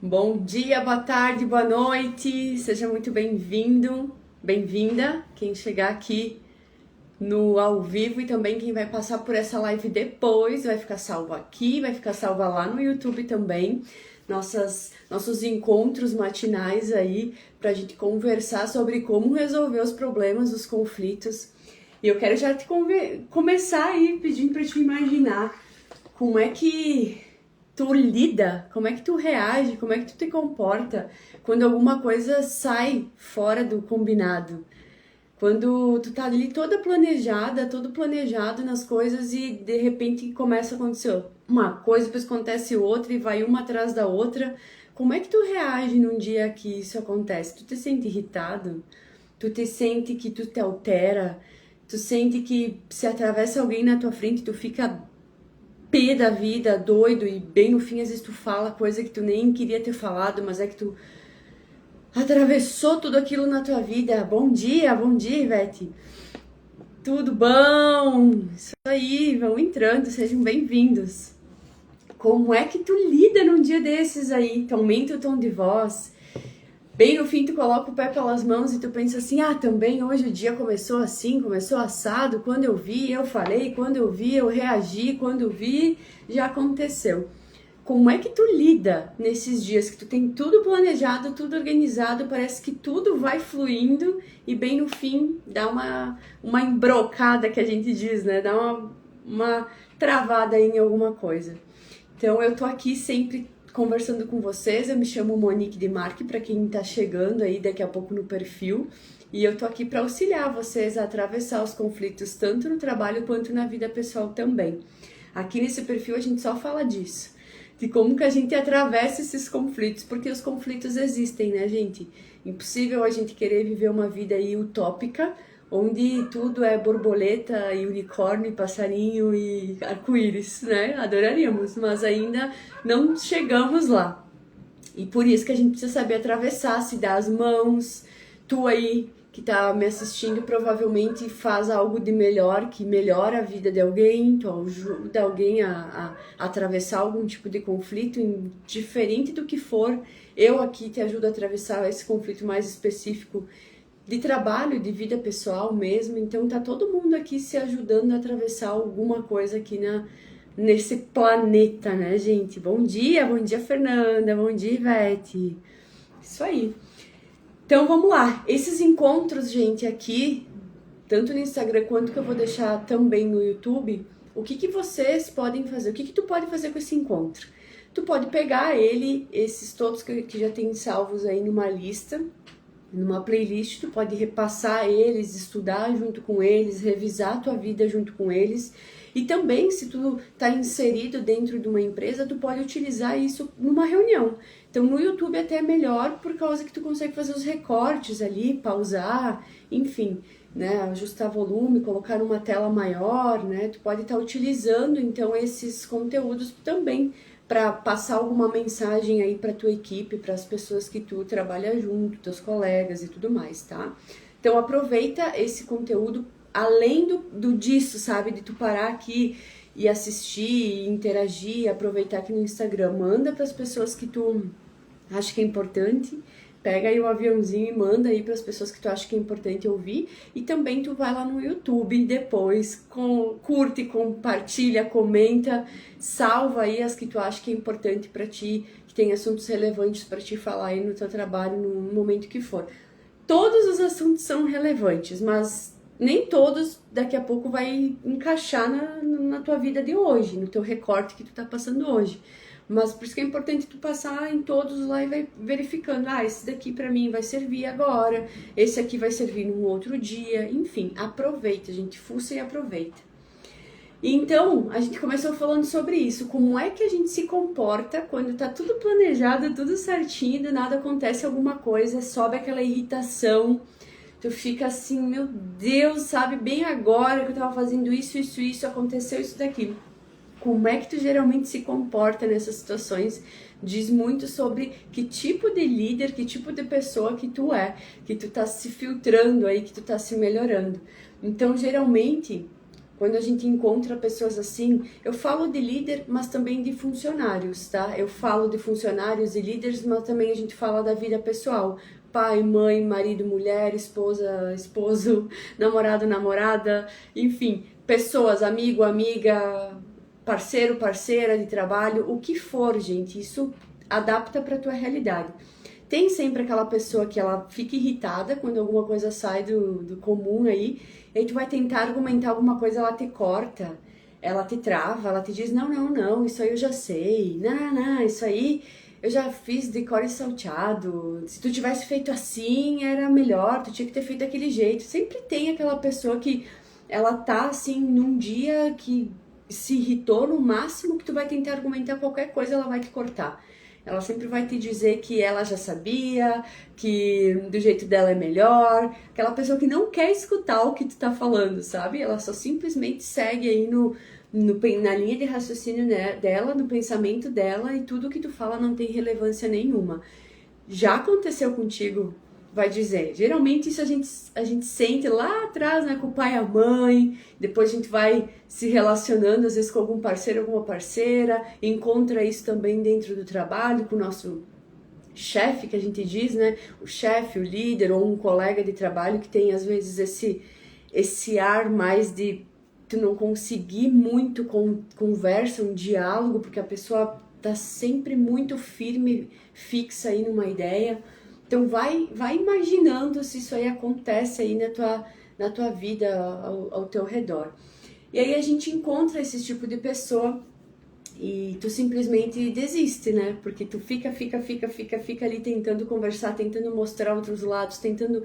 Bom dia, boa tarde, boa noite, seja muito bem-vindo, bem-vinda, quem chegar aqui no ao vivo e também quem vai passar por essa live depois, vai ficar salvo aqui, vai ficar salva lá no YouTube também, nossos encontros matinais aí pra gente conversar sobre como resolver os problemas, os conflitos. E eu quero já começar aí pedindo pra te imaginar como é que tu lida, como é que tu reage, como é que tu te comporta quando alguma coisa sai fora do combinado. Quando tu tá ali toda planejada, todo planejado nas coisas e de repente começa a acontecer uma coisa, depois acontece outra e vai uma atrás da outra. Como é que tu reage num dia que isso acontece? Tu te sente irritado? Tu te sente que tu te altera? Tu sente que se atravessa alguém na tua frente, tu fica pé da vida, doido, e bem no fim às vezes tu fala coisa que tu nem queria ter falado, mas é que tu atravessou tudo aquilo na tua vida. Bom dia, Ivete. Tudo bom? Isso aí, vão entrando, sejam bem-vindos. Como é que tu lida num dia desses aí? Tu aumenta o tom de voz. Bem no fim tu coloca o pé pelas mãos e tu pensa assim, também hoje o dia começou assim, começou assado, quando eu vi, eu falei, quando eu vi, eu reagi, quando eu vi, já aconteceu. Como é que tu lida nesses dias que tu tem tudo planejado, tudo organizado, parece que tudo vai fluindo e bem no fim dá uma embrocada que a gente diz, né? Dá uma travada em alguma coisa. Então eu tô aqui sempre conversando com vocês, eu me chamo Monique Demarque, para quem tá chegando aí daqui a pouco no perfil, e eu tô aqui para auxiliar vocês a atravessar os conflitos tanto no trabalho quanto na vida pessoal também. Aqui nesse perfil a gente só fala disso, de como que a gente atravessa esses conflitos, porque os conflitos existem, né, gente? Impossível a gente querer viver uma vida aí utópica, onde tudo é borboleta e unicórnio, e passarinho e arco-íris, né? Adoraríamos, mas ainda não chegamos lá. E por isso que a gente precisa saber atravessar, se dar as mãos. Tu aí que tá me assistindo provavelmente faz algo de melhor, que melhora a vida de alguém, tu ajuda alguém a atravessar algum tipo de conflito, diferente do que for. Eu aqui te ajudo a atravessar esse conflito mais específico de trabalho, de vida pessoal mesmo, então tá todo mundo aqui se ajudando a atravessar alguma coisa aqui nesse planeta, né, gente? Bom dia, Fernanda, bom dia, Ivete. Isso aí. Então vamos lá, esses encontros, gente, aqui, tanto no Instagram quanto que eu vou deixar também no YouTube, o que vocês podem fazer? O que tu pode fazer com esse encontro? Tu pode pegar esses todos que já tem salvos aí numa lista, numa playlist, tu pode repassar eles, estudar junto com eles, revisar a tua vida junto com eles. E também, se tu tá inserido dentro de uma empresa, tu pode utilizar isso numa reunião. Então, no YouTube até é melhor, por causa que tu consegue fazer os recortes ali, pausar, enfim, né, ajustar volume, colocar numa tela maior, né, tu pode estar utilizando, então, esses conteúdos também para passar alguma mensagem aí para tua equipe, para as pessoas que tu trabalha junto, teus colegas e tudo mais, tá? Então aproveita esse conteúdo além disso, sabe? De tu parar aqui e assistir, e interagir, aproveitar aqui no Instagram, manda para as pessoas que tu acha que é importante. Pega aí o aviãozinho e manda aí para as pessoas que tu acha que é importante ouvir. E também tu vai lá no YouTube depois, curte, compartilha, comenta, salva aí as que tu acha que é importante para ti, que tem assuntos relevantes para ti falar aí no teu trabalho, no momento que for. Todos os assuntos são relevantes, mas nem todos daqui a pouco vai encaixar na tua vida de hoje, no teu recorte que tu tá passando hoje. Mas por isso que é importante tu passar em todos lá e vai verificando, esse daqui pra mim vai servir agora, esse aqui vai servir num outro dia, enfim, aproveita, gente, fuça e aproveita. E então, a gente começou falando sobre isso, como é que a gente se comporta quando tá tudo planejado, tudo certinho, do nada acontece alguma coisa, sobe aquela irritação, tu fica assim, meu Deus, sabe, bem agora que eu tava fazendo isso, aconteceu isso daqui. Como é que tu geralmente se comporta nessas situações? Diz muito sobre que tipo de líder, que tipo de pessoa que tu é, que tu tá se filtrando aí, que tu tá se melhorando. Então, geralmente, quando a gente encontra pessoas assim, eu falo de líder, mas também de funcionários, tá? Eu falo de funcionários e líderes, mas também a gente fala da vida pessoal. Pai, mãe, marido, mulher, esposa, esposo, namorado, namorada, enfim, pessoas, amigo, amiga, parceiro, parceira de trabalho, o que for, gente, isso adapta para tua realidade. Tem sempre aquela pessoa que ela fica irritada quando alguma coisa sai do comum aí, e aí tu vai tentar argumentar alguma coisa, ela te corta, ela te trava, ela te diz, não, não, não, isso aí eu já sei, não, não, isso aí eu já fiz decore salteado, se tu tivesse feito assim era melhor, tu tinha que ter feito daquele jeito. Sempre tem aquela pessoa que ela tá assim num dia que se irritou no máximo, que tu vai tentar argumentar qualquer coisa, ela vai te cortar. Ela sempre vai te dizer que ela já sabia, que do jeito dela é melhor. Aquela pessoa que não quer escutar o que tu tá falando, sabe? Ela só simplesmente segue aí na linha de raciocínio dela, no pensamento dela, e tudo que tu fala não tem relevância nenhuma. Já aconteceu contigo? Vai dizer. Geralmente isso a gente sente lá atrás, né, com o pai e a mãe, depois a gente vai se relacionando, às vezes com algum parceiro, alguma parceira, encontra isso também dentro do trabalho, com o nosso chefe, que a gente diz, né, o chefe, o líder, ou um colega de trabalho que tem às vezes esse ar mais de tu não conseguir muito conversa, um diálogo, porque a pessoa tá sempre muito firme, fixa aí numa ideia. Então vai imaginando se isso aí acontece aí na tua vida, ao teu redor. E aí a gente encontra esse tipo de pessoa e tu simplesmente desiste, né? Porque tu fica ali tentando conversar, tentando mostrar outros lados, tentando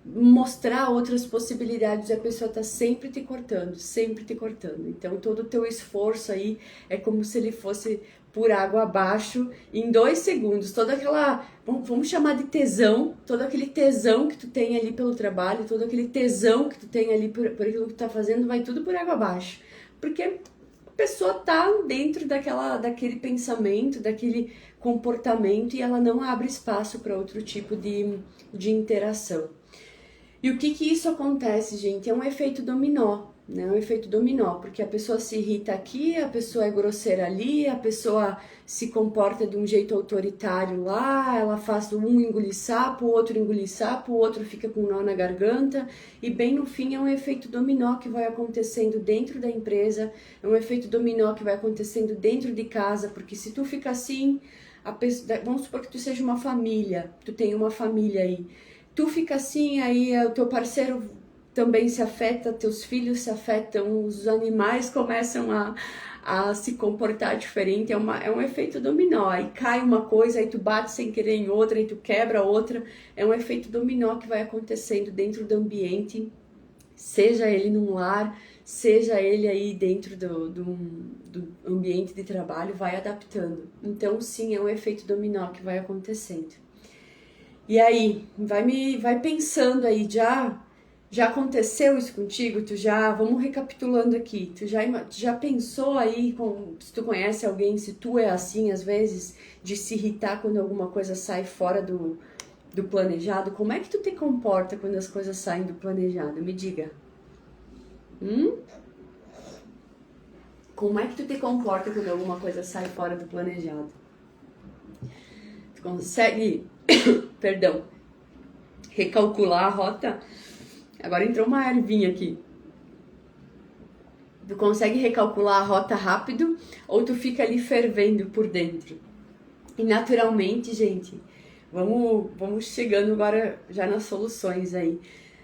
mostrar outras possibilidades, e a pessoa tá sempre te cortando, sempre te cortando. Então todo o teu esforço aí é como se ele fosse por água abaixo em 2 segundos. Toda aquela, vamos chamar de tesão, todo aquele tesão que tu tem ali pelo trabalho, todo aquele tesão que tu tem ali por aquilo que tu tá fazendo, vai tudo por água abaixo. Porque a pessoa tá dentro daquele pensamento, daquele comportamento, e ela não abre espaço para outro tipo de interação. E o que isso acontece, gente? É um efeito dominó, né? Um efeito dominó, porque a pessoa se irrita aqui, a pessoa é grosseira ali, a pessoa se comporta de um jeito autoritário lá, ela faz um engolir sapo, o outro fica com um nó na garganta, e bem no fim é um efeito dominó que vai acontecendo dentro da empresa, é um efeito dominó que vai acontecendo dentro de casa, porque se tu fica assim, vamos supor que tu seja uma família, tu tem uma família aí, tu fica assim, aí o teu parceiro também se afeta, teus filhos se afetam, os animais começam a se comportar diferente, é um efeito dominó, aí cai uma coisa, aí tu bate sem querer em outra, aí tu quebra outra, é um efeito dominó que vai acontecendo dentro do ambiente, seja ele num lar, seja ele aí dentro do ambiente de trabalho, vai adaptando. Então sim, é um efeito dominó que vai acontecendo. E aí, vai pensando aí, já aconteceu isso contigo? Vamos recapitulando aqui, tu já pensou aí, se tu conhece alguém, se tu é assim às vezes, de se irritar quando alguma coisa sai fora do planejado? Como é que tu te comporta quando as coisas saem do planejado? Me diga. Como é que tu te comporta quando alguma coisa sai fora do planejado? Tu consegue... Perdão, recalcular a rota. Agora entrou uma ervinha aqui. Tu consegue recalcular a rota rápido ou tu fica ali fervendo por dentro? E naturalmente, gente, vamos chegando agora já nas soluções aí.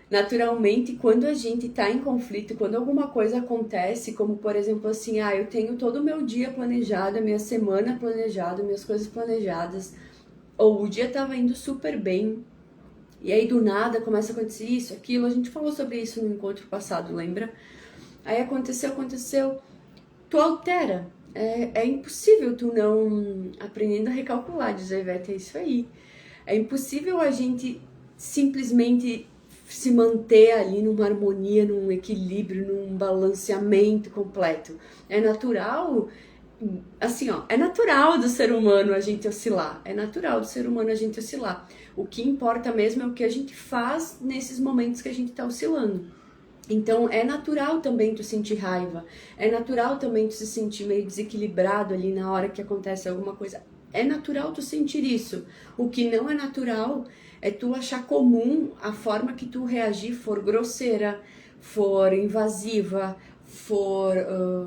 Naturalmente, quando a gente tá em conflito, quando alguma coisa acontece, como por exemplo assim, eu tenho todo o meu dia planejado, a minha semana planejada, minhas coisas planejadas, ou o dia tava indo super bem, e aí do nada começa a acontecer isso, aquilo, a gente falou sobre isso no encontro passado, lembra? Aí aconteceu, tu altera, é impossível tu não, aprendendo a recalcular, dizer, Ivete, é isso aí, é impossível a gente simplesmente se manter ali numa harmonia, num equilíbrio, num balanceamento completo, é natural. Assim, é natural do ser humano a gente oscilar, o que importa mesmo é o que a gente faz nesses momentos que a gente tá oscilando. Então é natural também tu sentir raiva, é natural também tu se sentir meio desequilibrado ali na hora que acontece alguma coisa. É natural tu sentir isso. O que não é natural é tu achar comum a forma que tu reagir for grosseira, for invasiva, for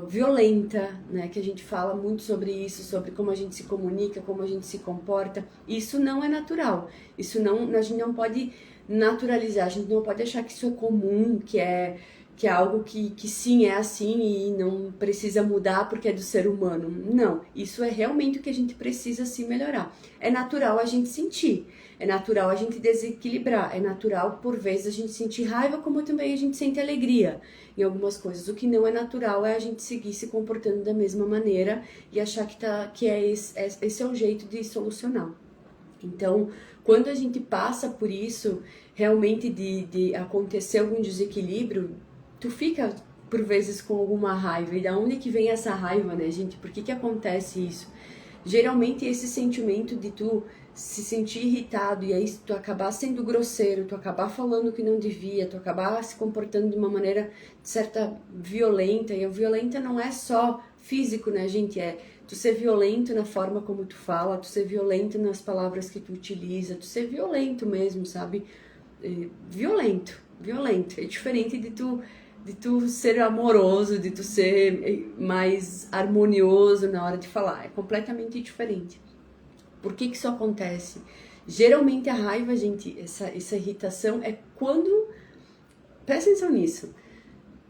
violenta, né? Que a gente fala muito sobre isso, sobre como a gente se comunica, como a gente se comporta. Isso não é natural. Isso não, a gente não pode naturalizar, a gente não pode achar que isso é comum, que é algo que sim é assim e não precisa mudar porque é do ser humano. Não, isso é realmente o que a gente precisa se melhorar. É natural a gente sentir, é natural a gente desequilibrar, é natural por vezes a gente sentir raiva, como também a gente sente alegria em algumas coisas. O que não é natural é a gente seguir se comportando da mesma maneira e achar que esse é o jeito de solucionar. Então, quando a gente passa por isso, realmente de acontecer algum desequilíbrio, tu fica por vezes com alguma raiva. E da onde que vem essa raiva, né, gente? Por que acontece isso? Geralmente esse sentimento de tu se sentir irritado e aí tu acabar sendo grosseiro, tu acabar falando o que não devia, tu acabar se comportando de uma maneira de certa violenta. E a violenta não é só físico, né, gente? É tu ser violento na forma como tu fala, tu ser violento nas palavras que tu utiliza, tu ser violento mesmo, sabe? Violento. É diferente de tu ser amoroso, de tu ser mais harmonioso na hora de falar. É completamente diferente. Por que isso acontece? Geralmente a raiva, gente, essa irritação é quando... Presta atenção nisso.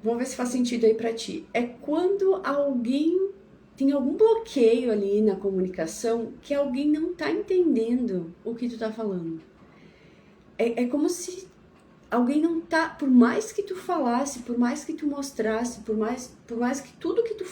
Vamos ver se faz sentido aí pra ti. É quando alguém tem algum bloqueio ali na comunicação que alguém não tá entendendo o que tu tá falando. É como se alguém não tá, por mais que tu falasse, por mais que tu mostrasse, por mais que tudo que tu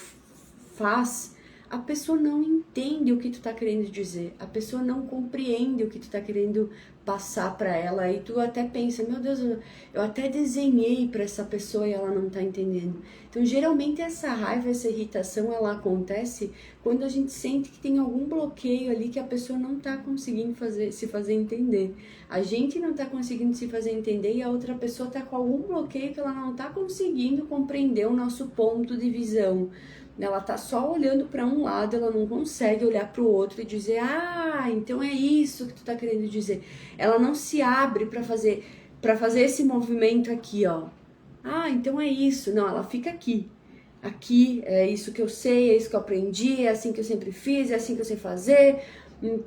faz, a pessoa não entende o que tu tá querendo dizer, a pessoa não compreende o que tu tá querendo passar para ela, e tu até pensa, meu Deus, eu até desenhei para essa pessoa e ela não tá entendendo. Então, geralmente essa raiva, essa irritação, ela acontece quando a gente sente que tem algum bloqueio ali que a pessoa não tá conseguindo se fazer entender. A gente não tá conseguindo se fazer entender e a outra pessoa tá com algum bloqueio que ela não tá conseguindo compreender o nosso ponto de visão. Ela tá só olhando para um lado, ela não consegue olhar para o outro e dizer, ah, então é isso que tu tá querendo dizer. Ela não se abre para fazer esse movimento aqui, ó. Ah, então é isso. Não, ela fica aqui. Aqui é isso que eu sei, é isso que eu aprendi, é assim que eu sempre fiz, é assim que eu sei fazer.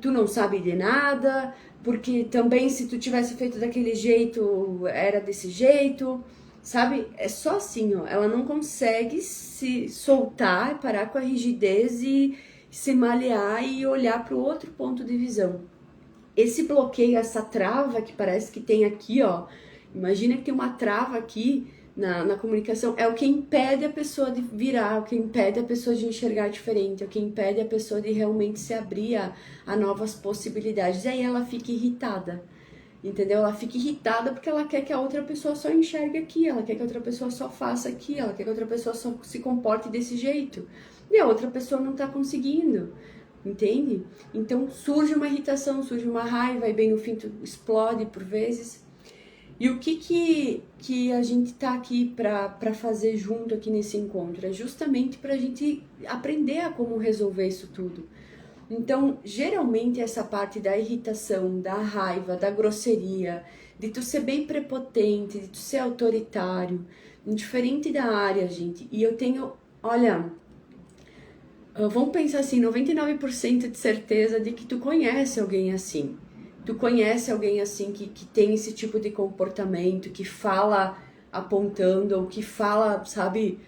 Tu não sabe de nada, porque também se tu tivesse feito daquele jeito, era desse jeito. Sabe? É só assim, ó. Ela não consegue se soltar, parar com a rigidez e se malear e olhar para o outro ponto de visão. Esse bloqueio, essa trava que parece que tem aqui, ó. Imagina que tem uma trava aqui na comunicação. É o que impede a pessoa de virar, é o que impede a pessoa de enxergar diferente, é o que impede a pessoa de realmente se abrir a novas possibilidades. E aí ela fica irritada. Entendeu? Ela fica irritada porque ela quer que a outra pessoa só enxergue aqui, ela quer que a outra pessoa só faça aqui, ela quer que a outra pessoa só se comporte desse jeito. E a outra pessoa não tá conseguindo, entende? Então surge uma irritação, surge uma raiva e bem no fim tu explode por vezes. E o que a gente tá aqui pra fazer junto aqui nesse encontro? É justamente pra gente aprender a como resolver isso tudo. Então, geralmente essa parte da irritação, da raiva, da grosseria, de tu ser bem prepotente, de tu ser autoritário, diferente da área, gente. E eu tenho, olha, vamos pensar assim, 99% de certeza de que tu conhece alguém assim. Tu conhece alguém assim que tem esse tipo de comportamento, que fala apontando, ou que fala, sabe,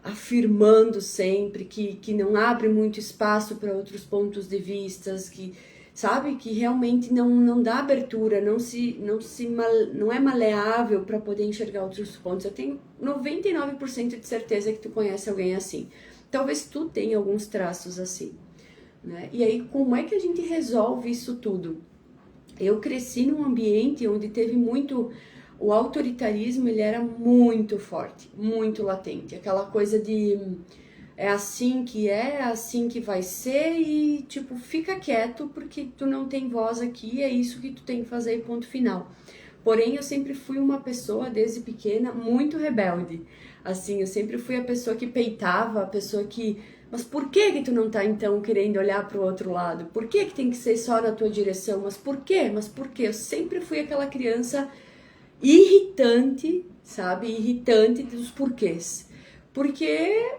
afirmando sempre, que não abre muito espaço para outros pontos de vistas, que sabe, que realmente não dá abertura, não é maleável para poder enxergar outros pontos. Eu tenho 99% de certeza que tu conhece alguém assim. Talvez tu tenha alguns traços assim, né? E aí, como é que a gente resolve isso tudo? Eu cresci num ambiente onde teve muito... O autoritarismo, ele era muito forte, muito latente. Aquela coisa de é assim que vai ser e, tipo, fica quieto porque tu não tem voz aqui, é isso que tu tem que fazer e ponto final. Porém, eu sempre fui uma pessoa, desde pequena, muito rebelde. Assim, eu sempre fui a pessoa que peitava, a pessoa que... Mas por que tu não tá, então, querendo olhar pro outro lado? Por que tem que ser só na tua direção? Mas por quê? Mas por quê? Eu sempre fui aquela criança irritante, sabe? Irritante dos porquês. Porque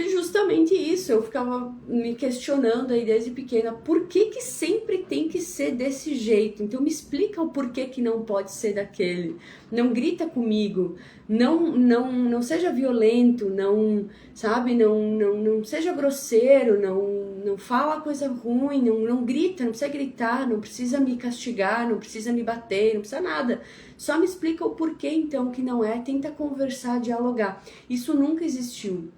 justamente isso, eu ficava me questionando aí desde pequena, por que sempre tem que ser desse jeito? Então me explica o porquê que não pode ser daquele. Não grita comigo, não seja violento, não, sabe? Não seja grosseiro, não fala coisa ruim, não grita, não precisa gritar, não precisa me castigar, não precisa me bater, não precisa nada. Só me explica o porquê então que não é, tenta conversar, dialogar. Isso nunca existiu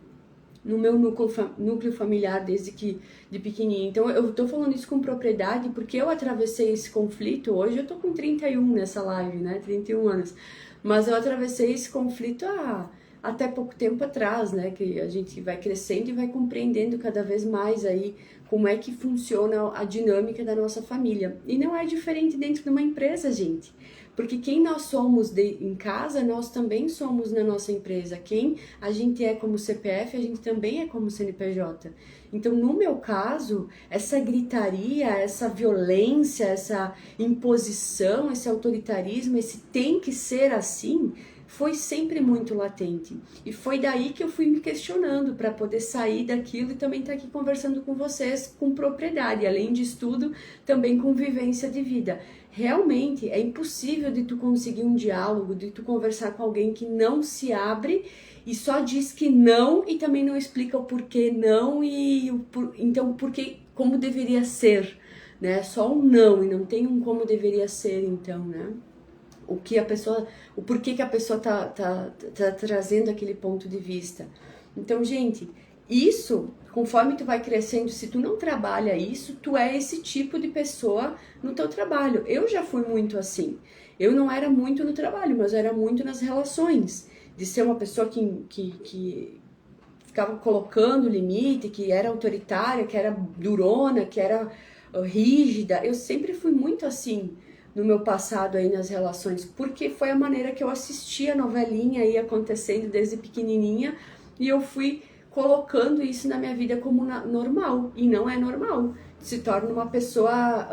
no meu núcleo familiar desde que de pequenininha. Então eu tô falando isso com propriedade porque eu atravessei esse conflito. Hoje eu tô com 31 nessa live, né? 31 anos. Mas eu atravessei esse conflito até pouco tempo atrás, né? Que a gente vai crescendo e vai compreendendo cada vez mais aí como é que funciona a dinâmica da nossa família. E não é diferente dentro de uma empresa, gente. Porque quem nós somos em casa, nós também somos na nossa empresa. Quem a gente é como CPF, a gente também é como CNPJ. Então, no meu caso, essa gritaria, essa violência, essa imposição, esse autoritarismo, esse tem que ser assim, foi sempre muito latente. E foi daí que eu fui me questionando para poder sair daquilo e também estar aqui conversando com vocês com propriedade, além de estudo, também com vivência de vida. Realmente é impossível de tu conseguir um diálogo, de tu conversar com alguém que não se abre e só diz que não e também não explica o porquê não então porquê, como deveria ser, né? Só um não e não tem um como deveria ser, então, né? O porquê que a pessoa tá trazendo aquele ponto de vista. Então, gente, isso, conforme tu vai crescendo, se tu não trabalha isso, tu é esse tipo de pessoa no teu trabalho. Eu já fui muito assim. Eu não era muito no trabalho, mas eu era muito nas relações. De ser uma pessoa que ficava colocando limite, que era autoritária, que era durona, que era rígida. Eu sempre fui muito assim no meu passado aí nas relações, porque foi a maneira que eu assisti a novelinha aí acontecendo desde pequenininha e eu fui colocando isso na minha vida como normal, e não é normal. Se torna uma pessoa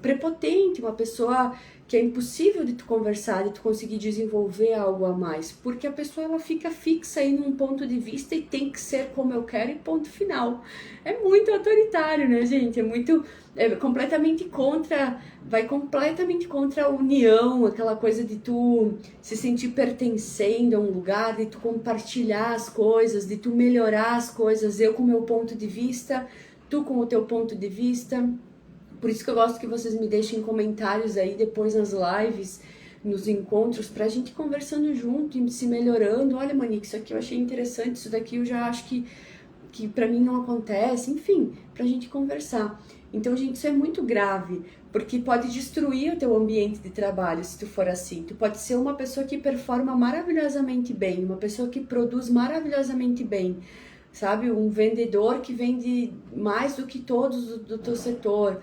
prepotente, uma pessoa que é impossível de tu conversar, de tu conseguir desenvolver algo a mais, porque a pessoa ela fica fixa aí num ponto de vista e tem que ser como eu quero e ponto final. É muito autoritário, né, gente? É completamente contra, vai completamente contra a união, aquela coisa de tu se sentir pertencendo a um lugar, de tu compartilhar as coisas, de tu melhorar as coisas, eu com o meu ponto de vista, tu com o teu ponto de vista. Por isso que eu gosto que vocês me deixem comentários aí depois nas lives, nos encontros, pra gente ir conversando junto e se melhorando. Olha, Monique, isso aqui eu achei interessante, isso daqui eu já acho que pra mim não acontece, enfim, pra gente conversar. Então, gente, isso é muito grave, porque pode destruir o teu ambiente de trabalho se tu for assim. Tu pode ser uma pessoa que performa maravilhosamente bem, uma pessoa que produz maravilhosamente bem, sabe? Um vendedor que vende mais do que todos do teu setor,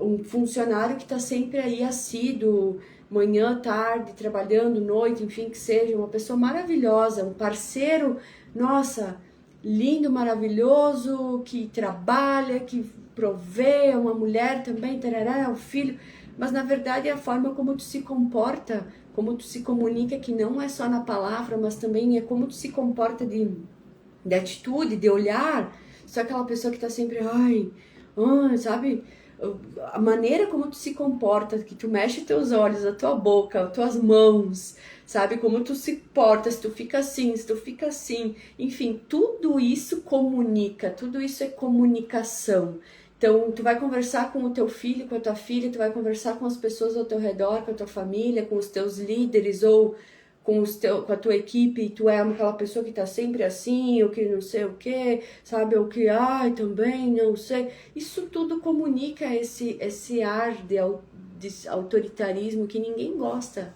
um funcionário que está sempre aí assíduo, manhã, tarde, trabalhando, noite, enfim, que seja, uma pessoa maravilhosa, um parceiro, nossa, lindo, maravilhoso, que trabalha, que provê, uma mulher também, tarará, um filho, mas na verdade é a forma como tu se comporta, como tu se comunica, que não é só na palavra, mas também é como tu se comporta de atitude, de olhar, só aquela pessoa que tá sempre, sabe? A maneira como tu se comporta, que tu mexe teus olhos, a tua boca, as tuas mãos, sabe? Como tu se porta, se tu fica assim, se tu fica assim, enfim, tudo isso comunica, tudo isso é comunicação. Então, tu vai conversar com o teu filho, com a tua filha, tu vai conversar com as pessoas ao teu redor, com a tua família, com os teus líderes ou com a tua equipe, e tu é aquela pessoa que tá sempre assim, ou que não sei o que, sabe, ou que, também, não sei. Isso tudo comunica esse ar de autoritarismo que ninguém gosta.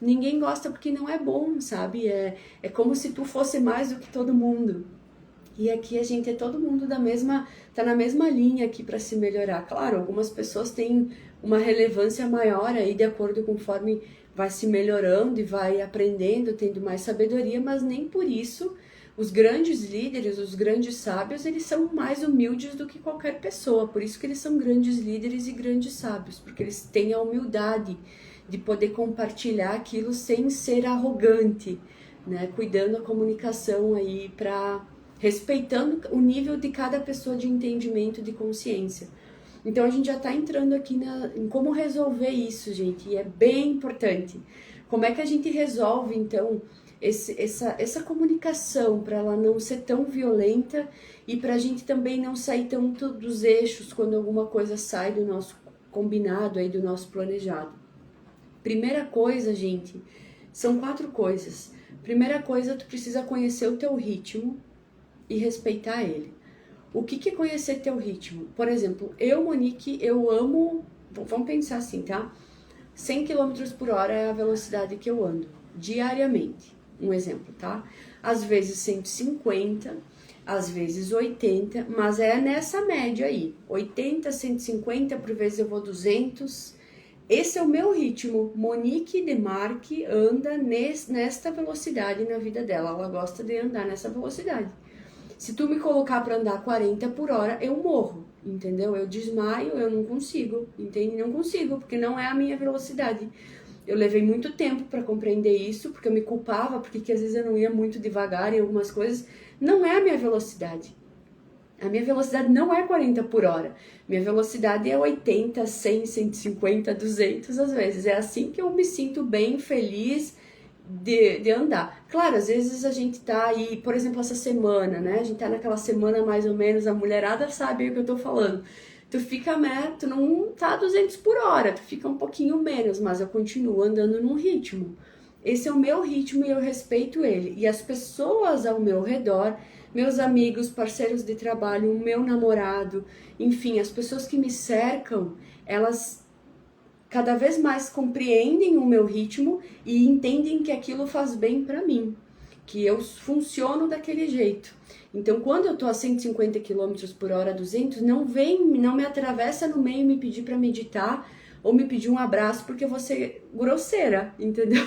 Ninguém gosta porque não é bom, sabe? É como se tu fosse mais do que todo mundo. E aqui a gente é todo mundo tá na mesma linha aqui para se melhorar. Claro, algumas pessoas têm uma relevância maior aí de acordo conforme vai se melhorando e vai aprendendo, tendo mais sabedoria, mas nem por isso os grandes líderes, os grandes sábios, eles são mais humildes do que qualquer pessoa. Por isso que eles são grandes líderes e grandes sábios, porque eles têm a humildade de poder compartilhar aquilo sem ser arrogante, né? Cuidando a comunicação aí respeitando o nível de cada pessoa de entendimento, de consciência. Então a gente já está entrando aqui em como resolver isso, gente, e é bem importante. Como é que a gente resolve, então, essa comunicação para ela não ser tão violenta e para a gente também não sair tanto dos eixos quando alguma coisa sai do nosso combinado, aí, do nosso planejado? Primeira coisa, gente, são 4 coisas. Primeira coisa, tu precisa conhecer o teu ritmo e respeitar ele. O que é conhecer teu ritmo? Por exemplo, eu, Monique, eu amo, vamos pensar assim, tá? 100 km por hora é a velocidade que eu ando, diariamente. Um exemplo, tá? Às vezes 150, às vezes 80, mas é nessa média aí. 80, 150, por vezes eu vou 200. Esse é o meu ritmo. Monique Demarque anda nesta velocidade na vida dela. Ela gosta de andar nessa velocidade. Se tu me colocar para andar 40 por hora, eu morro, entendeu? Eu desmaio, eu não consigo, entende? Não consigo, porque não é a minha velocidade. Eu levei muito tempo para compreender isso, porque eu me culpava, porque às vezes eu não ia muito devagar em algumas coisas. Não é a minha velocidade. A minha velocidade não é 40 por hora. Minha velocidade é 80, 100, 150, 200 às vezes. É assim que eu me sinto bem, feliz de andar. Claro, às vezes a gente tá aí, por exemplo, essa semana, né? A gente tá naquela semana mais ou menos, a mulherada sabe o que eu tô falando. Tu fica, né? Tu não tá 200 por hora, tu fica um pouquinho menos, mas eu continuo andando num ritmo. Esse é o meu ritmo e eu respeito ele. E as pessoas ao meu redor, meus amigos, parceiros de trabalho, o meu namorado, enfim, as pessoas que me cercam, elas cada vez mais compreendem o meu ritmo e entendem que aquilo faz bem para mim, que eu funciono daquele jeito. Então, quando eu tô a 150 km por hora, 200, não me atravessa no meio me pedir para meditar ou me pedir um abraço, porque eu vou ser grosseira, entendeu?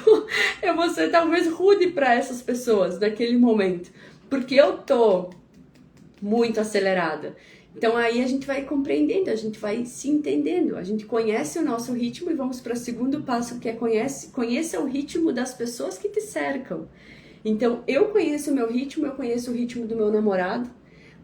Eu vou ser talvez rude para essas pessoas naquele momento, porque eu tô muito acelerada. Então aí a gente vai compreendendo, a gente vai se entendendo, a gente conhece o nosso ritmo e vamos para o segundo passo, que é conheça o ritmo das pessoas que te cercam. Então eu conheço o meu ritmo, eu conheço o ritmo do meu namorado,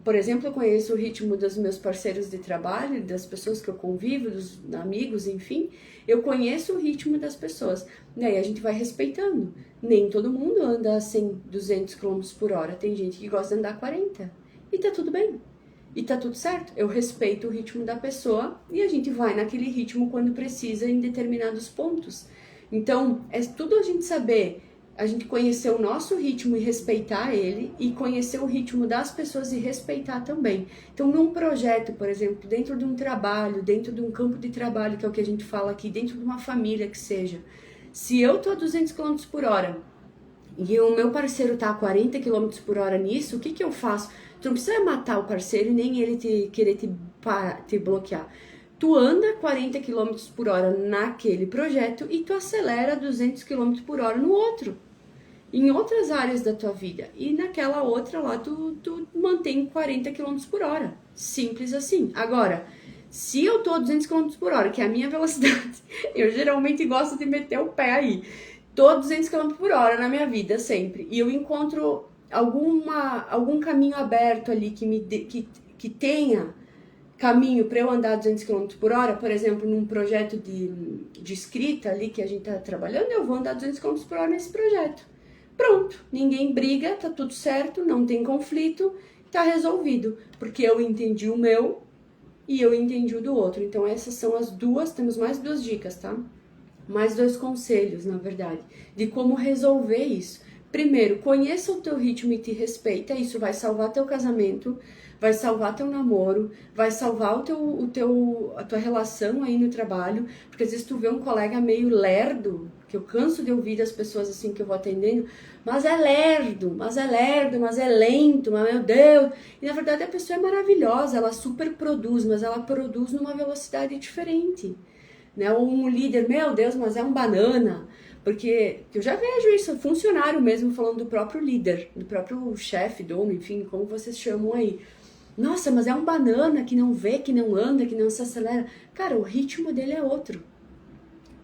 por exemplo, eu conheço o ritmo dos meus parceiros de trabalho, das pessoas que eu convivo, dos amigos, enfim, eu conheço o ritmo das pessoas. E aí a gente vai respeitando. Nem todo mundo anda a 100, 200 km por hora, tem gente que gosta de andar 40 e tá tudo bem. E tá tudo certo, eu respeito o ritmo da pessoa e a gente vai naquele ritmo quando precisa em determinados pontos. Então, é tudo a gente saber, a gente conhecer o nosso ritmo e respeitar ele, e conhecer o ritmo das pessoas e respeitar também. Então, num projeto, por exemplo, dentro de um trabalho, dentro de um campo de trabalho, que é o que a gente fala aqui, dentro de uma família que seja, se eu tô a 200 km por hora e o meu parceiro tá a 40 km por hora nisso, o que eu faço? Tu não precisa matar o parceiro e nem ele querer te bloquear. Tu anda 40 km por hora naquele projeto e tu acelera 200 km por hora no outro. Em outras áreas da tua vida. E naquela outra lá, tu mantém 40 km por hora. Simples assim. Agora, se eu tô a 200 km por hora, que é a minha velocidade, eu geralmente gosto de meter o pé aí. Tô a 200 km por hora na minha vida, sempre. E eu encontro algum caminho aberto ali que tenha caminho para eu andar 200 km por hora, por exemplo, num projeto de escrita ali que a gente tá trabalhando, eu vou andar 200 km por hora nesse projeto. Pronto, ninguém briga, tá tudo certo, não tem conflito, tá resolvido, porque eu entendi o meu e eu entendi o do outro. Então essas são as duas, temos mais 2 dicas, tá? Mais 2 conselhos, na verdade, de como resolver isso. Primeiro, conheça o teu ritmo e te respeita, isso vai salvar teu casamento, vai salvar teu namoro, vai salvar a tua relação aí no trabalho, porque às vezes tu vê um colega meio lerdo, que eu canso de ouvir das pessoas assim que eu vou atendendo, mas é lerdo, mas é lento, mas meu Deus, e na verdade a pessoa é maravilhosa, ela super produz, mas ela produz numa velocidade diferente, né? Ou um líder, meu Deus, mas é um banana, Porque eu já vejo isso, funcionário mesmo falando do próprio líder, do próprio chefe, dono, enfim, como vocês chamam aí. Nossa, mas é um banana que não vê, que não anda, que não se acelera. Cara, o ritmo dele é outro.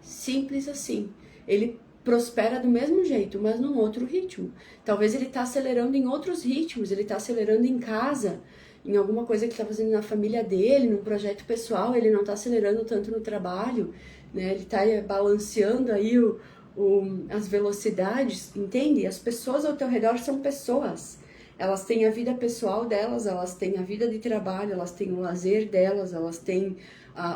Simples assim. Ele prospera do mesmo jeito, mas num outro ritmo. Talvez ele tá acelerando em outros ritmos, ele tá acelerando em casa, em alguma coisa que tá fazendo na família dele, num projeto pessoal, ele não tá acelerando tanto no trabalho, né? Ele tá balanceando aí as velocidades, entende? As pessoas ao teu redor são pessoas. Elas têm a vida pessoal delas, elas têm a vida de trabalho, elas têm o lazer delas, elas têm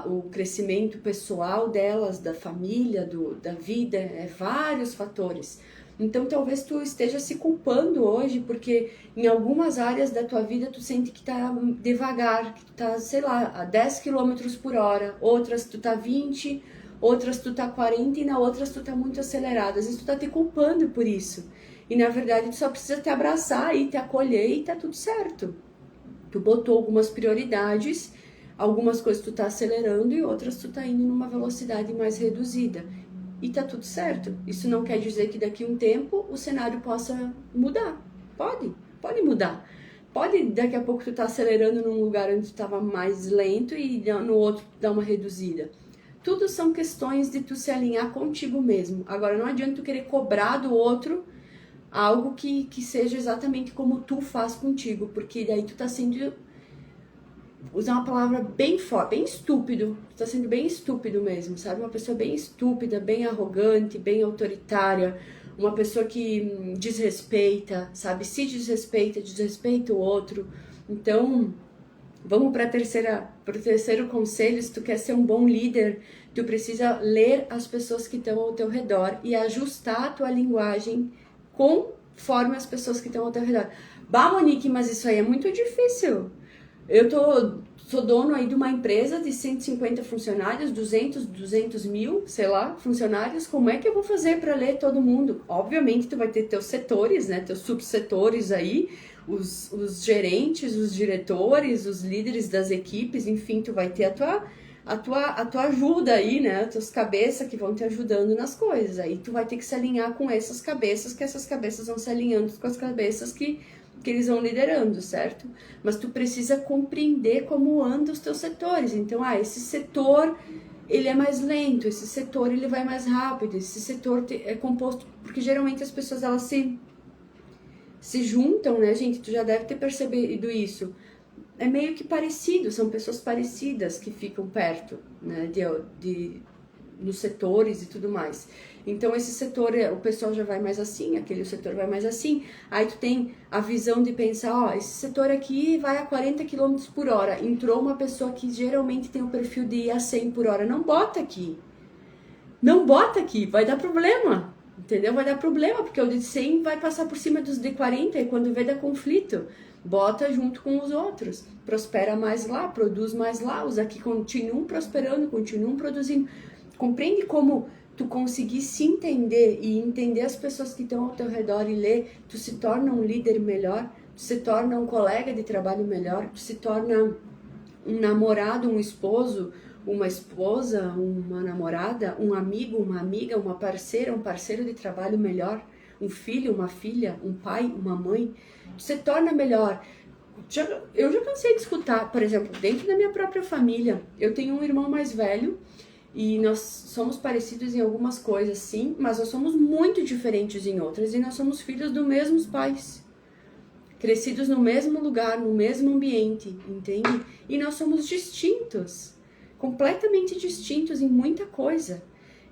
o crescimento pessoal delas, da família, da vida, vários fatores. Então talvez tu esteja se culpando hoje porque em algumas áreas da tua vida tu sente que tá devagar, que tu tá, sei lá, a 10 quilômetros por hora, outras tu tá 20, outras tu tá 40 e na outras tu tá muito acelerado. Às vezes tu tá te culpando por isso. E na verdade tu só precisa te abraçar e te acolher e tá tudo certo. Tu botou algumas prioridades, algumas coisas tu tá acelerando e outras tu tá indo numa velocidade mais reduzida. E tá tudo certo. Isso não quer dizer que daqui a um tempo o cenário possa mudar. Pode mudar. Pode daqui a pouco tu tá acelerando num lugar onde tu tava mais lento e no outro tu dá uma reduzida. Tudo são questões de tu se alinhar contigo mesmo. Agora não adianta tu querer cobrar do outro algo que seja exatamente como tu faz contigo, porque daí tu tá sendo, usar uma palavra bem forte, bem estúpido, tu tá sendo bem estúpido mesmo, sabe? Uma pessoa bem estúpida, bem arrogante, bem autoritária, uma pessoa que desrespeita, sabe? Se desrespeita o outro. Então, vamos para o terceiro conselho. Se tu quer ser um bom líder, tu precisa ler as pessoas que estão ao teu redor e ajustar a tua linguagem conforme as pessoas que estão ao teu redor. Bah, Monique, mas isso aí é muito difícil. Eu sou dono aí de uma empresa de 150 funcionários, 200 mil, sei lá, funcionários. Como é que eu vou fazer para ler todo mundo? Obviamente, tu vai ter teus setores, né? Teus subsetores aí, os gerentes, os diretores, os líderes das equipes, enfim, tu vai ter a tua ajuda aí, né? As tuas cabeças que vão te ajudando nas coisas. Aí tu vai ter que se alinhar com essas cabeças, que essas cabeças vão se alinhando com as cabeças que eles vão liderando, certo? Mas tu precisa compreender como andam os teus setores. Então, esse setor, ele é mais lento, esse setor, ele vai mais rápido, esse setor é composto... Porque geralmente as pessoas, elas se juntam, né, gente? Tu já deve ter percebido isso. É meio que parecido, são pessoas parecidas que ficam perto, né, nos setores e tudo mais. Então esse setor, o pessoal já vai mais assim, aquele setor vai mais assim. Aí tu tem a visão de pensar, esse setor aqui vai a 40 km por hora. Entrou uma pessoa que geralmente tem o perfil de ir a 100 por hora. Não bota aqui. Não bota aqui, vai dar problema. Entendeu? Vai dar problema, porque o de 100 vai passar por cima dos de 40 e quando vê dá conflito. Bota junto com os outros, prospera mais lá, produz mais lá, os aqui continuam prosperando, continuam produzindo. Compreende como tu conseguir se entender e entender as pessoas que estão ao teu redor e ler, tu se torna um líder melhor, tu se torna um colega de trabalho melhor, tu se torna um namorado, um esposo, uma esposa, uma namorada, um amigo, uma amiga, uma parceira, um parceiro de trabalho melhor, um filho, uma filha, um pai, uma mãe. Tu se torna melhor. Eu já cansei de escutar, por exemplo, dentro da minha própria família, eu tenho um irmão mais velho e nós somos parecidos em algumas coisas, sim, mas nós somos muito diferentes em outras e nós somos filhos dos mesmos pais, crescidos no mesmo lugar, no mesmo ambiente, entende? E nós somos distintos, completamente distintos em muita coisa,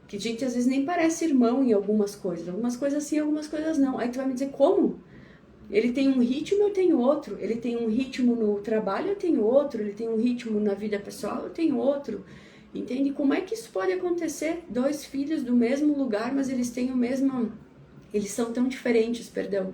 que a gente às vezes nem parece irmão em algumas coisas sim, algumas coisas não. Aí tu vai me dizer, como? Ele tem um ritmo, eu tenho outro. Ele tem um ritmo no trabalho, eu tenho outro. Ele tem um ritmo na vida pessoal, eu tenho outro. Entende? Como é que isso pode acontecer? Dois filhos do mesmo lugar, mas eles têm o mesmo... Eles são tão diferentes, perdão.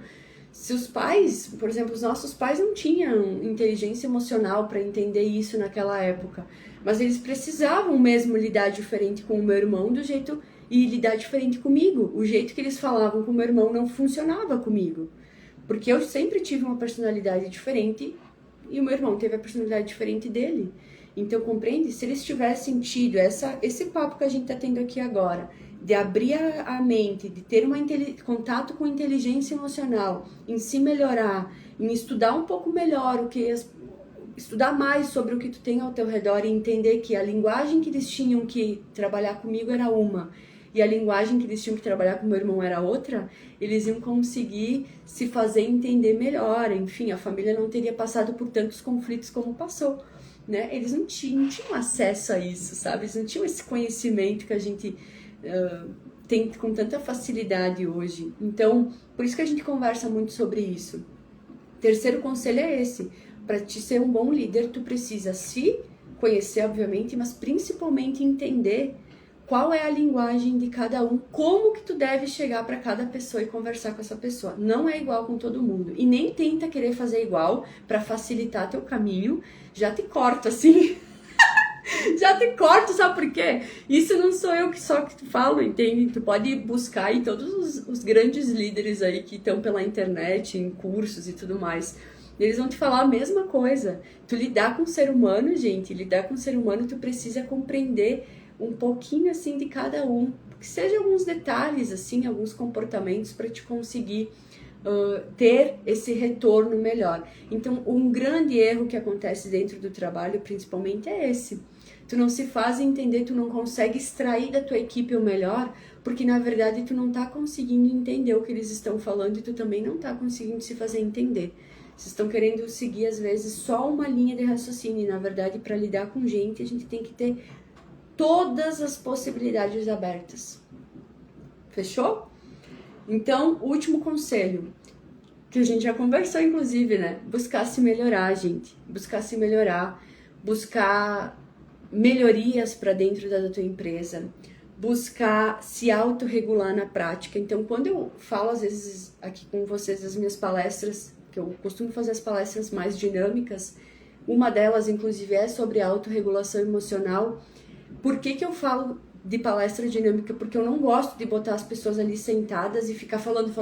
Se os pais, por exemplo, os nossos pais não tinham inteligência emocional para entender isso naquela época, mas eles precisavam mesmo lidar diferente com o meu irmão do jeito... E lidar diferente comigo. O jeito que eles falavam com o meu irmão não funcionava comigo. Porque eu sempre tive uma personalidade diferente e o meu irmão teve a personalidade diferente dele. Então, compreende? Se eles tivessem tido esse papo que a gente tá tendo aqui agora, de abrir a mente, de ter contato com inteligência emocional, em se melhorar, em estudar um pouco melhor estudar mais sobre o que tu tem ao teu redor e entender que a linguagem que eles tinham que trabalhar comigo era uma e a linguagem que eles tinham que trabalhar com meu irmão era outra, eles iam conseguir se fazer entender melhor. Enfim, a família não teria passado por tantos conflitos como passou, né? Eles não tinham acesso a isso, sabe? Eles não tinham esse conhecimento que a gente tem com tanta facilidade hoje. Então, por isso que a gente conversa muito sobre isso. Terceiro conselho é esse: para te ser um bom líder, tu precisa se conhecer, obviamente, mas principalmente entender qual é a linguagem de cada um, como que tu deve chegar para cada pessoa e conversar com essa pessoa. Não é igual com todo mundo. E nem tenta querer fazer igual para facilitar teu caminho. Já te corto assim. Já te corto, sabe por quê? Isso não sou eu que só que falo, entende? Tu pode buscar aí todos os grandes líderes aí que estão pela internet, em cursos e tudo mais. Eles vão te falar a mesma coisa. Tu lidar com o ser humano, gente, lidar com o ser humano, tu precisa compreender um pouquinho assim de cada um, que seja alguns detalhes assim, alguns comportamentos para te conseguir ter esse retorno melhor. Então, um grande erro que acontece dentro do trabalho, principalmente, é esse. Tu não se faz entender, tu não consegue extrair da tua equipe o melhor, porque na verdade tu não tá conseguindo entender o que eles estão falando e tu também não tá conseguindo se fazer entender. Vocês estão querendo seguir, às vezes, só uma linha de raciocínio. E, na verdade, para lidar com gente, a gente tem que ter todas as possibilidades abertas. Fechou? Então, o último conselho, que a gente já conversou, inclusive, né? Buscar se melhorar, gente. Buscar se melhorar. Buscar melhorias para dentro da tua empresa. Buscar se autorregular na prática. Então, quando eu falo, às vezes, aqui com vocês, as minhas palestras, que eu costumo fazer as palestras mais dinâmicas, uma delas, inclusive, é sobre autorregulação emocional. Por que eu falo de palestra dinâmica? Porque eu não gosto de botar as pessoas ali sentadas e ficar falando.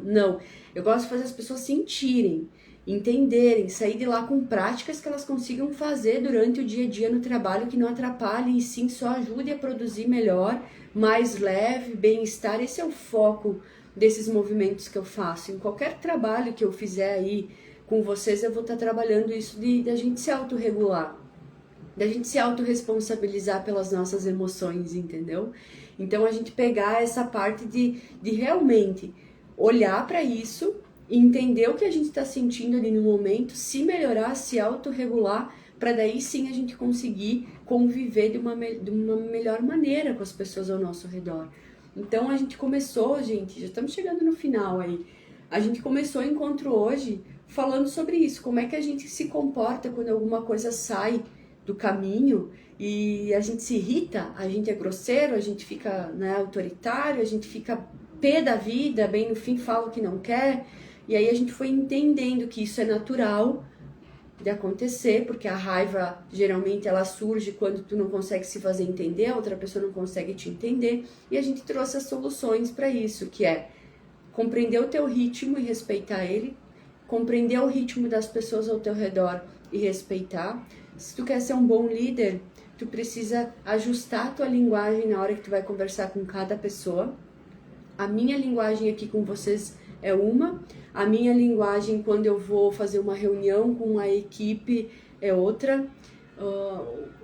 Não, eu gosto de fazer as pessoas sentirem, entenderem, sair de lá com práticas que elas consigam fazer durante o dia a dia no trabalho, que não atrapalhem e sim só ajude a produzir melhor, mais leve, bem-estar. Esse é o foco desses movimentos que eu faço. Em qualquer trabalho que eu fizer aí com vocês, eu vou estar trabalhando isso de a gente se autorregular, da gente se autorresponsabilizar pelas nossas emoções, entendeu? Então, a gente pegar essa parte de realmente olhar para isso, entender o que a gente está sentindo ali no momento, se melhorar, se autorregular, para daí sim a gente conseguir conviver de uma melhor maneira com as pessoas ao nosso redor. Então, a gente começou, gente, já estamos chegando no final aí, a gente começou o encontro hoje falando sobre isso, como é que a gente se comporta quando alguma coisa sai do caminho e a gente se irrita, a gente é grosseiro, a gente fica, né, autoritário, a gente fica pé da vida, bem no fim fala o que não quer, e aí a gente foi entendendo que isso é natural de acontecer, porque a raiva geralmente ela surge quando tu não consegue se fazer entender, a outra pessoa não consegue te entender, e a gente trouxe as soluções para isso, que é compreender o teu ritmo e respeitar ele, compreender o ritmo das pessoas ao teu redor e respeitar. Se tu quer ser um bom líder, tu precisa ajustar a tua linguagem na hora que tu vai conversar com cada pessoa. A minha linguagem aqui com vocês é uma, a minha linguagem quando eu vou fazer uma reunião com uma equipe é outra,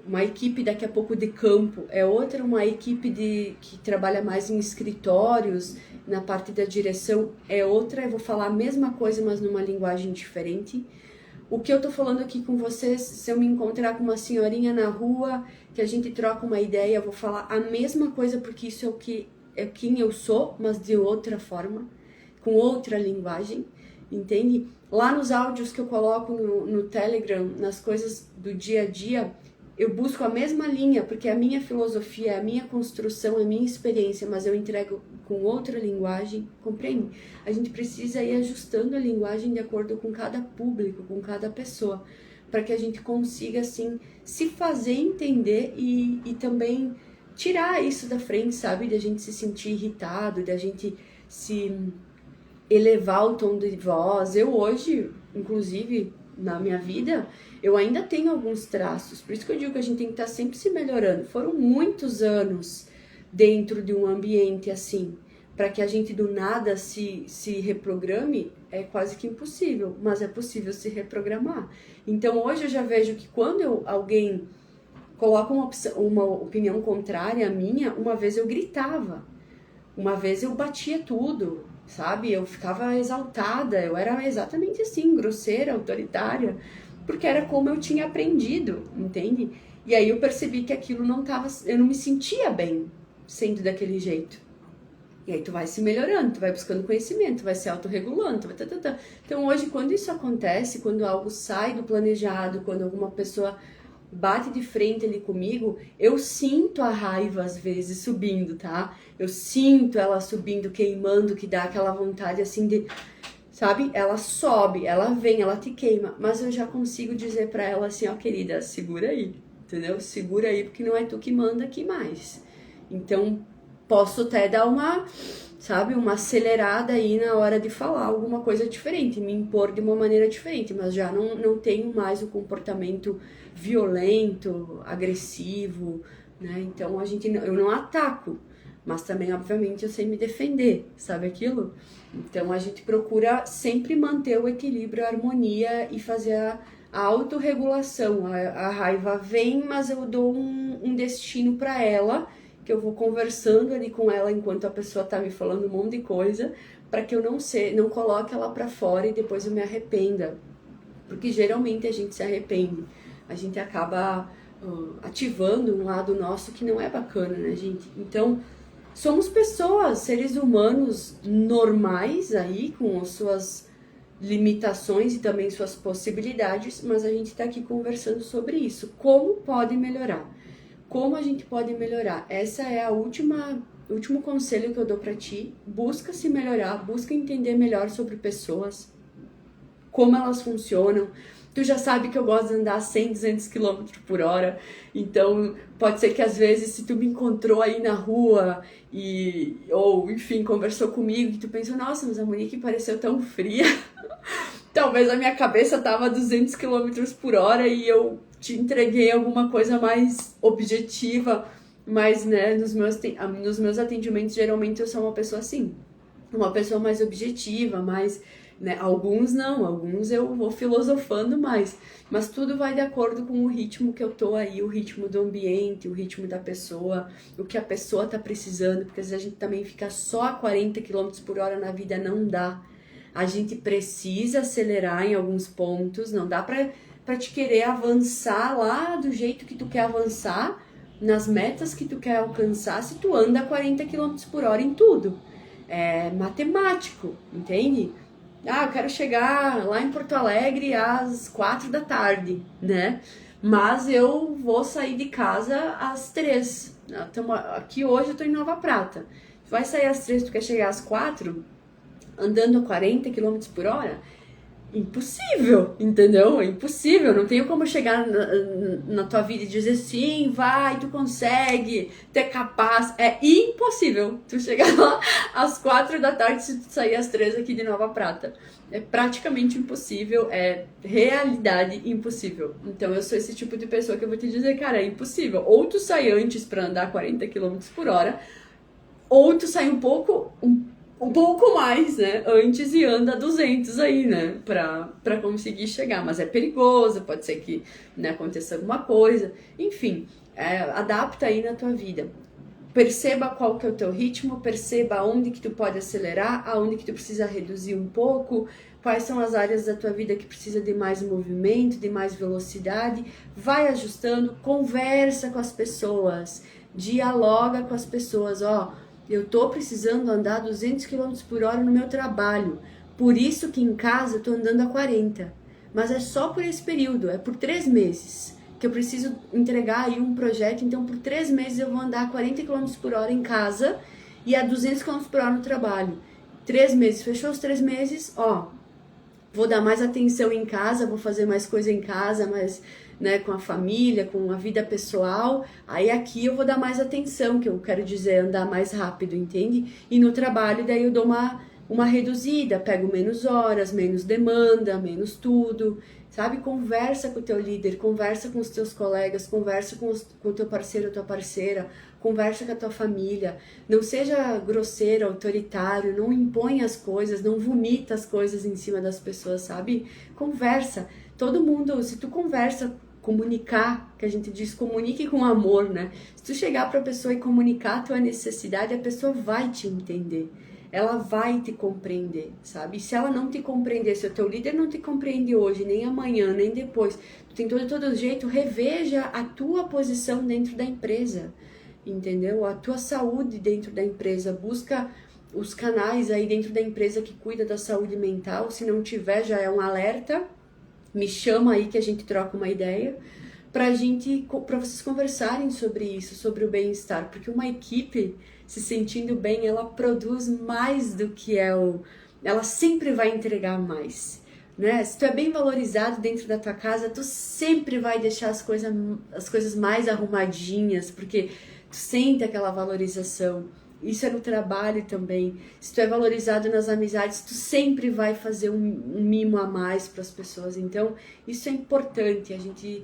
uma equipe daqui a pouco de campo é outra, uma equipe que trabalha mais em escritórios, na parte da direção é outra, eu vou falar a mesma coisa, mas numa linguagem diferente. O que eu tô falando aqui com vocês, se eu me encontrar com uma senhorinha na rua, que a gente troca uma ideia, eu vou falar a mesma coisa, porque isso é quem eu sou, mas de outra forma, com outra linguagem, entende? Lá nos áudios que eu coloco no Telegram, nas coisas do dia a dia, eu busco a mesma linha, porque é a minha filosofia, é a minha construção, é a minha experiência, mas eu entrego com outra linguagem, compreende? A gente precisa ir ajustando a linguagem de acordo com cada público, com cada pessoa, para que a gente consiga, assim, se fazer entender e também tirar isso da frente, sabe? De a gente se sentir irritado, de a gente se elevar o tom de voz. Eu hoje, inclusive, na minha vida, eu ainda tenho alguns traços, por isso que eu digo que a gente tem que estar sempre se melhorando. Foram muitos anos dentro de um ambiente assim, para que a gente do nada se reprograme, é quase que impossível, mas é possível se reprogramar. Então hoje eu já vejo que quando alguém coloca uma opinião contrária à minha, uma vez eu gritava, uma vez eu batia tudo, sabe? Eu ficava exaltada, eu era exatamente assim, grosseira, autoritária, porque era como eu tinha aprendido, entende? E aí eu percebi que aquilo não tava, eu não me sentia bem sendo daquele jeito. E aí tu vai se melhorando, tu vai buscando conhecimento, tu vai se autorregulando, Então hoje, quando isso acontece, quando algo sai do planejado, quando alguma pessoa bate de frente ali comigo, eu sinto a raiva às vezes subindo, tá? Eu sinto ela subindo, queimando, que dá aquela vontade assim de, sabe? Ela sobe, ela vem, ela te queima, mas eu já consigo dizer pra ela assim, ó, querida, segura aí, entendeu? Segura aí, porque não é tu que manda aqui mais. Então, posso até dar uma, sabe, uma acelerada aí na hora de falar alguma coisa diferente, me impor de uma maneira diferente, mas já não tenho mais o comportamento violento, agressivo, né? Então eu não ataco, mas também, obviamente, eu sei me defender, sabe aquilo? Então a gente procura sempre manter o equilíbrio, a harmonia e fazer a autorregulação. A raiva vem, mas eu dou um destino para ela, que eu vou conversando ali com ela enquanto a pessoa tá me falando um monte de coisa, para que eu não coloque ela para fora e depois eu me arrependa. Porque geralmente a gente se arrepende. A gente acaba ativando um lado nosso que não é bacana, né, gente? Então, somos pessoas, seres humanos normais aí, com as suas limitações e também suas possibilidades, mas a gente tá aqui conversando sobre isso. Como pode melhorar? Como a gente pode melhorar? Essa é o último conselho que eu dou pra ti. Busca se melhorar, busca entender melhor sobre pessoas, como elas funcionam. Tu já sabe que eu gosto de andar 100, 200 km por hora, então pode ser que às vezes se tu me encontrou aí na rua ou enfim, conversou comigo, que tu pensou, nossa, mas a Monique pareceu tão fria, talvez a minha cabeça tava a 200 km por hora e eu te entreguei alguma coisa mais objetiva, mas né, nos meus atendimentos geralmente eu sou uma pessoa assim, uma pessoa mais objetiva, mais... Né? Alguns não, alguns eu vou filosofando mais, mas tudo vai de acordo com o ritmo que eu tô aí, o ritmo do ambiente, o ritmo da pessoa, o que a pessoa tá precisando, porque às vezes a gente também fica só a 40 km por hora na vida, não dá. A gente precisa acelerar em alguns pontos, não dá pra te querer avançar lá do jeito que tu quer avançar, nas metas que tu quer alcançar, se tu anda a 40 km por hora em tudo. É matemático, entende? Ah, eu quero chegar lá em Porto Alegre às 4 da tarde, né? Mas eu vou sair de casa às 3. Aqui hoje eu tô em Nova Prata. Tu vai sair às 3, tu quer chegar às 4, andando a 40 km por hora? Impossível, entendeu? É impossível, não tenho como chegar na tua vida e dizer sim, vai, tu consegue, tu é capaz. É impossível tu chegar lá às 4 da tarde se tu sair às 3 aqui de Nova Prata. É praticamente impossível, é realidade impossível. Então eu sou esse tipo de pessoa que eu vou te dizer, cara, é impossível. Ou tu sai antes pra andar 40 km por hora, ou tu sai um pouco mais, né, antes e anda 200 aí, né, pra conseguir chegar, mas é perigoso, pode ser que, né, aconteça alguma coisa, enfim, adapta aí na tua vida, perceba qual que é o teu ritmo, perceba aonde que tu pode acelerar, aonde que tu precisa reduzir um pouco, quais são as áreas da tua vida que precisa de mais movimento, de mais velocidade, vai ajustando, conversa com as pessoas, dialoga com as pessoas, ó, eu tô precisando andar 200 km por hora no meu trabalho. Por isso que em casa eu tô andando a 40. Mas é só por esse período, é por 3 meses. Que eu preciso entregar aí um projeto, então por 3 meses eu vou andar a 40 km por hora em casa e a 200 km por hora no trabalho. 3 meses, fechou os 3 meses, ó, vou dar mais atenção em casa, vou fazer mais coisa em casa, mais, né, com a família, com a vida pessoal. Aí aqui eu vou dar mais atenção, que eu quero dizer, andar mais rápido, entende? E no trabalho daí eu dou uma reduzida, pego menos horas, menos demanda, menos tudo, sabe? Conversa com o teu líder, conversa com os teus colegas, conversa com o teu parceiro ou tua parceira, conversa com a tua família, não seja grosseiro, autoritário, não impõe as coisas, não vomita as coisas em cima das pessoas, sabe? Conversa. Todo mundo, se tu conversa, comunicar, que a gente diz, comunique com amor, né? Se tu chegar pra pessoa e comunicar a tua necessidade, a pessoa vai te entender. Ela vai te compreender, sabe? E se ela não te compreender, se o teu líder não te compreende hoje, nem amanhã, nem depois, tu tem todo jeito, reveja a tua posição dentro da empresa, entendeu? A tua saúde dentro da empresa, busca os canais aí dentro da empresa que cuida da saúde mental, se não tiver já é um alerta, me chama aí que a gente troca uma ideia, para vocês conversarem sobre isso, sobre o bem-estar, porque uma equipe se sentindo bem, ela produz mais do que ela sempre vai entregar mais, né? Se tu é bem valorizado dentro da tua casa, tu sempre vai deixar as coisas mais arrumadinhas, porque tu sente aquela valorização. Isso é no trabalho também. Se tu é valorizado nas amizades, tu sempre vai fazer um mimo a mais para as pessoas. Então, isso é importante, a gente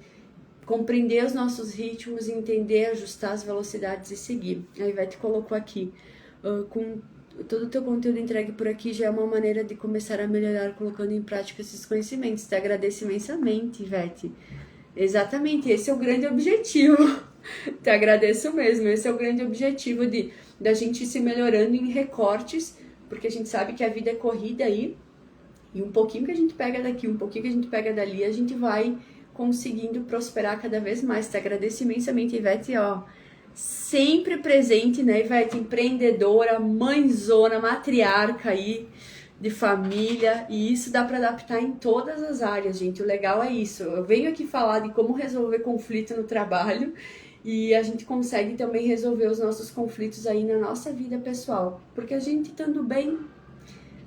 compreender os nossos ritmos, entender, ajustar as velocidades e seguir. A Ivete colocou aqui, com todo o teu conteúdo entregue por aqui já é uma maneira de começar a melhorar colocando em prática esses conhecimentos. Te agradeço imensamente, Ivete. Exatamente, esse é o grande objetivo. Te agradeço mesmo, esse é o grande objetivo da gente ir se melhorando em recortes, porque a gente sabe que a vida é corrida aí, e um pouquinho que a gente pega daqui, um pouquinho que a gente pega dali, a gente vai conseguindo prosperar cada vez mais. Te agradeço imensamente, Ivete, ó, sempre presente, né, Ivete? Empreendedora, mãezona, matriarca aí, de família, e isso dá para adaptar em todas as áreas, gente. O legal é isso. Eu venho aqui falar de como resolver conflito no trabalho, e a gente consegue também resolver os nossos conflitos aí na nossa vida pessoal, porque a gente estando bem,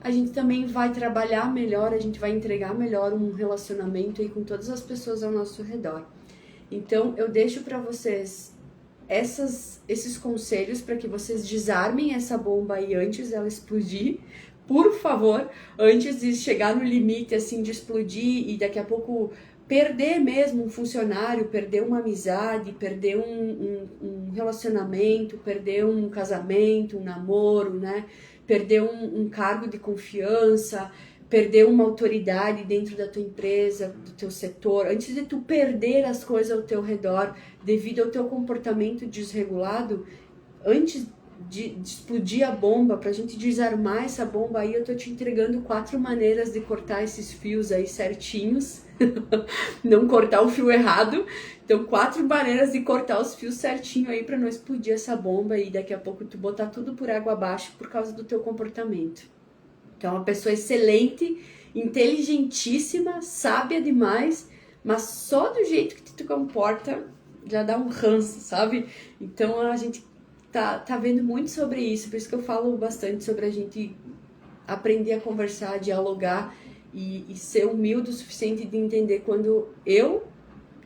a gente também vai trabalhar melhor, a gente vai entregar melhor um relacionamento aí com todas as pessoas ao nosso redor. Então, eu deixo para vocês esses conselhos para que vocês desarmem essa bomba aí antes dela explodir. Por favor, antes de chegar no limite, assim, de explodir e daqui a pouco perder mesmo um funcionário, perder uma amizade, perder um relacionamento, perder um casamento, um namoro, né? Perder um cargo de confiança, perder uma autoridade dentro da tua empresa, do teu setor, antes de tu perder as coisas ao teu redor devido ao teu comportamento desregulado, antes de explodir a bomba, pra gente desarmar essa bomba aí, eu tô te entregando 4 maneiras de cortar esses fios aí certinhos, não cortar o fio errado. Então, 4 maneiras de cortar os fios certinho aí pra não explodir essa bomba e daqui a pouco tu botar tudo por água abaixo por causa do teu comportamento. Então, uma pessoa excelente, inteligentíssima, sábia demais, mas só do jeito que tu te comporta já dá um ranço, sabe? Então, a gente tá vendo muito sobre isso, por isso que eu falo bastante sobre a gente aprender a conversar, dialogar e ser humilde o suficiente de entender quando eu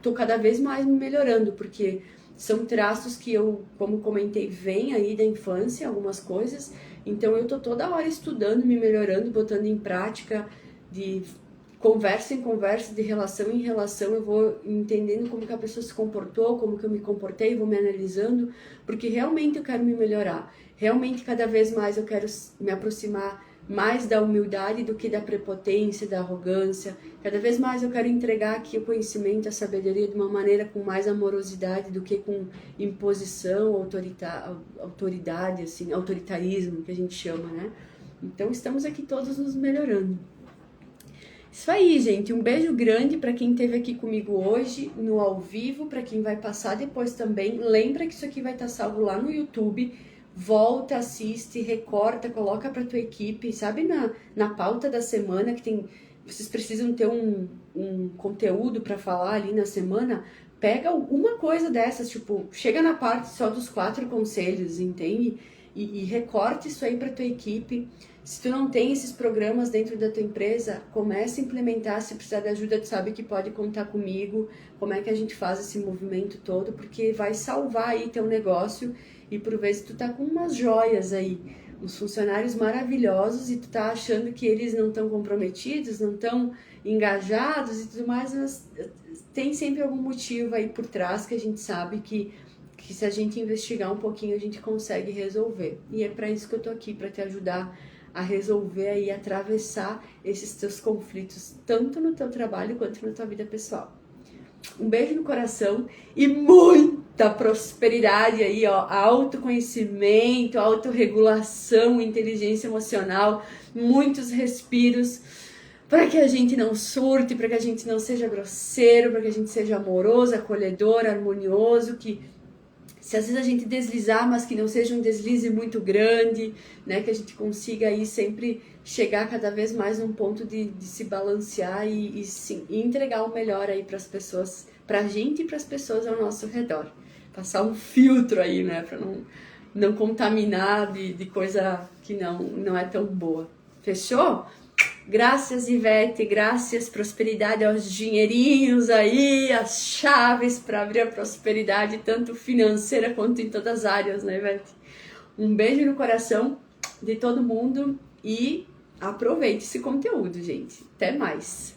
tô cada vez mais me melhorando, porque são traços que eu, como comentei, vem aí da infância, algumas coisas, então eu tô toda hora estudando, me melhorando, botando em prática, de conversa em conversa, de relação em relação, eu vou entendendo como que a pessoa se comportou, como que eu me comportei, vou me analisando, porque realmente eu quero me melhorar, realmente cada vez mais eu quero me aproximar mais da humildade do que da prepotência, da arrogância. Cada vez mais eu quero entregar aqui o conhecimento, a sabedoria de uma maneira com mais amorosidade do que com imposição, autoridade, assim, autoritarismo, que a gente chama, né? Então estamos aqui todos nos melhorando. Isso aí, gente. Um beijo grande para quem esteve aqui comigo hoje no ao vivo, para quem vai passar depois também. Lembra que isso aqui vai estar salvo lá no YouTube. Volta, assiste, recorta, coloca para tua equipe, sabe, na pauta da semana que tem, vocês precisam ter um conteúdo para falar ali na semana, pega alguma coisa dessas, tipo, chega na parte só dos 4 conselhos, entende? E recorta isso aí para tua equipe. Se tu não tem esses programas dentro da tua empresa, comece a implementar. Se precisar de ajuda, tu sabe que pode contar comigo. Como é que a gente faz esse movimento todo, porque vai salvar aí teu negócio. E por vezes tu tá com umas joias aí, uns funcionários maravilhosos e tu tá achando que eles não estão comprometidos, não estão engajados e tudo mais, mas tem sempre algum motivo aí por trás que a gente sabe que que se a gente investigar um pouquinho a gente consegue resolver. E é para isso que eu tô aqui, para te ajudar a resolver aí, atravessar esses teus conflitos, tanto no teu trabalho quanto na tua vida pessoal. Um beijo no coração e muita prosperidade aí, ó, autoconhecimento, autorregulação, inteligência emocional, muitos respiros, para que a gente não surte, para que a gente não seja grosseiro, para que a gente seja amoroso, acolhedor, harmonioso, que se às vezes a gente deslizar, mas que não seja um deslize muito grande, né, que a gente consiga aí sempre chegar cada vez mais num ponto de se balancear e entregar o melhor aí para as pessoas, para a gente e para as pessoas ao nosso redor. Passar um filtro aí, né, para não contaminar de coisa que não é tão boa. Fechou? Graças, Ivete, graças, prosperidade aos dinheirinhos aí, as chaves para abrir a prosperidade, tanto financeira quanto em todas as áreas, né, Ivete? Um beijo no coração de todo mundo e aproveite esse conteúdo, gente. Até mais!